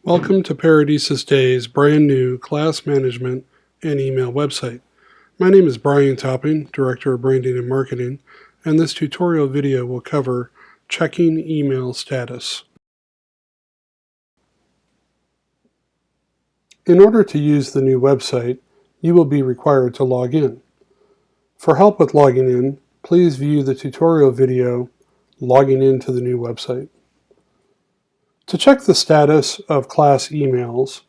Welcome to Paradisus Day's brand new class management and email website. My name is Brian Topping, Director of Branding and Marketing, and this tutorial video will cover checking email status. In order to use the new website, you will be required to log in. For help with logging in, please view the tutorial video, Logging into the New Website. To check the status of class emails,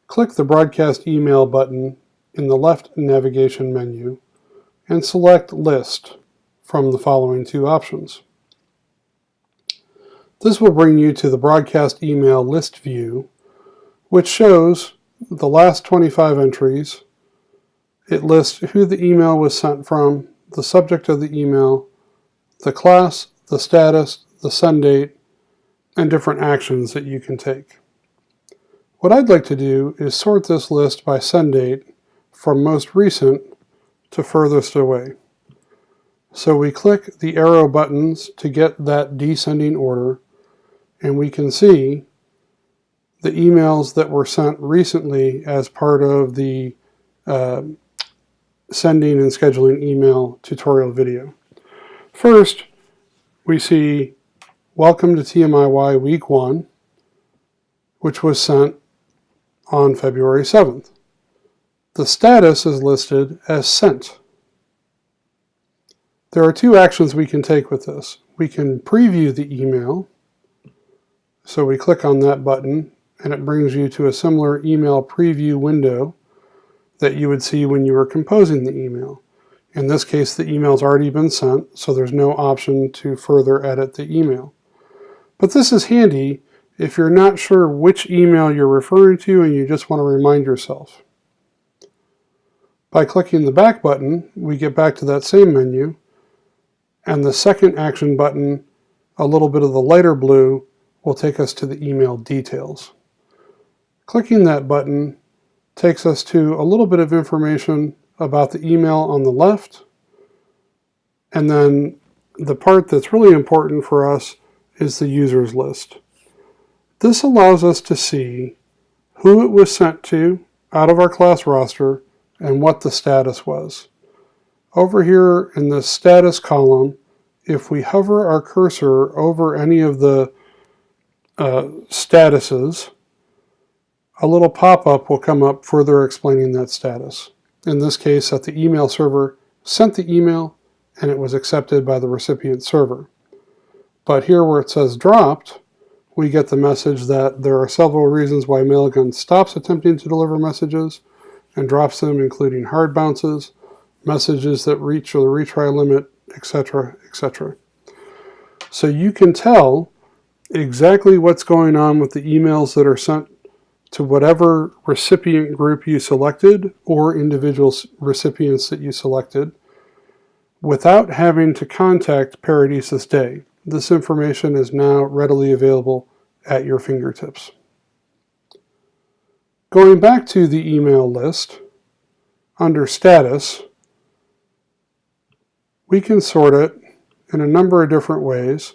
click the Broadcast Email button in the left navigation menu and select List from the following two options. This will bring you to the Broadcast Email List view, which shows the last 25 entries. It lists who the email was sent from, the subject of the email, the class, the status, the send date, and different actions that you can take. What I'd like to do is sort this list by send date from most recent to furthest away. So we click the arrow buttons to get that descending order, and we can see the emails that were sent recently as part of the sending and scheduling email tutorial video. First, we see Welcome to TMIY Week 1, which was sent on February 7th. The status is listed as sent. There are two actions we can take with this. We can preview the email, so we click on that button and it brings you to a similar email preview window that you would see when you were composing the email. In this case, the email's already been sent, so there's no option to further edit the email. But this is handy if you're not sure which email you're referring to and you just want to remind yourself. By clicking the back button, we get back to that same menu, and the second action button, a little bit of the lighter blue, will take us to the email details. Clicking that button takes us to a little bit of information about the email on the left, and then the part that's really important for us is the users list. This allows us to see who it was sent to out of our class roster and what the status was. Over here in the status column, if we hover our cursor over any of the statuses, a little pop-up will come up further explaining that status. In this case, that the email server sent the email and it was accepted by the recipient server. But here where it says dropped, we get the message that there are several reasons why Mailgun stops attempting to deliver messages and drops them, including hard bounces, messages that reach or the retry limit, etc., etc. So you can tell exactly what's going on with the emails that are sent to whatever recipient group you selected or individual recipients that you selected without having to contact Paradisus Day. This information is now readily available at your fingertips. Going back to the email list, under Status, we can sort it in a number of different ways,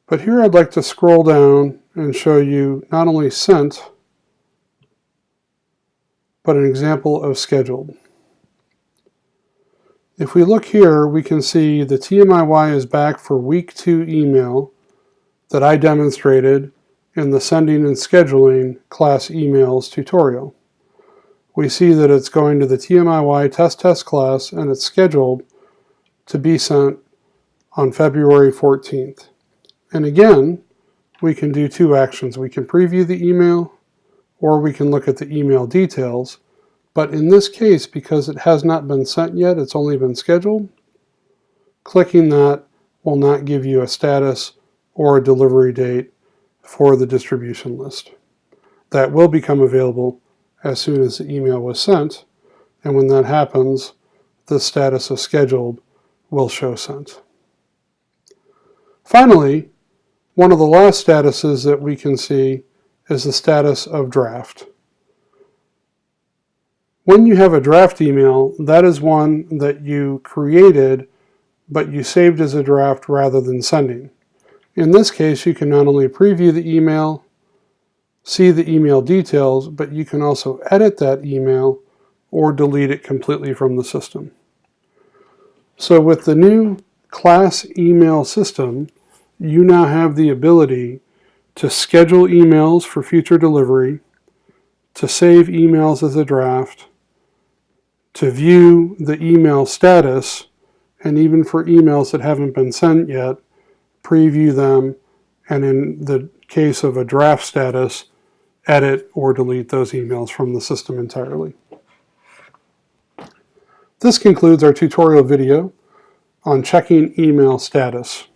but here I'd like to scroll down and show you not only sent, but an example of scheduled. If we look here, we can see the TMIY is back for Week 2 email that I demonstrated in the Sending and Scheduling class emails tutorial. We see that it's going to the TMIY test class and it's scheduled to be sent on February 14th. And again, we can do two actions. We can preview the email or we can look at the email details. But in this case, because it has not been sent yet, it's only been scheduled, clicking that will not give you a status or a delivery date for the distribution list. That will become available as soon as the email was sent, and when that happens, the status of scheduled will show sent. Finally, one of the last statuses that we can see is the status of draft. When you have a draft email, that is one that you created, but you saved as a draft rather than sending. In this case, you can not only preview the email, see the email details, but you can also edit that email or delete it completely from the system. So with the new class email system, you now have the ability to schedule emails for future delivery, to save emails as a draft, to view the email status, and even for emails that haven't been sent yet, preview them, and in the case of a draft status, edit or delete those emails from the system entirely. This concludes our tutorial video on checking email status.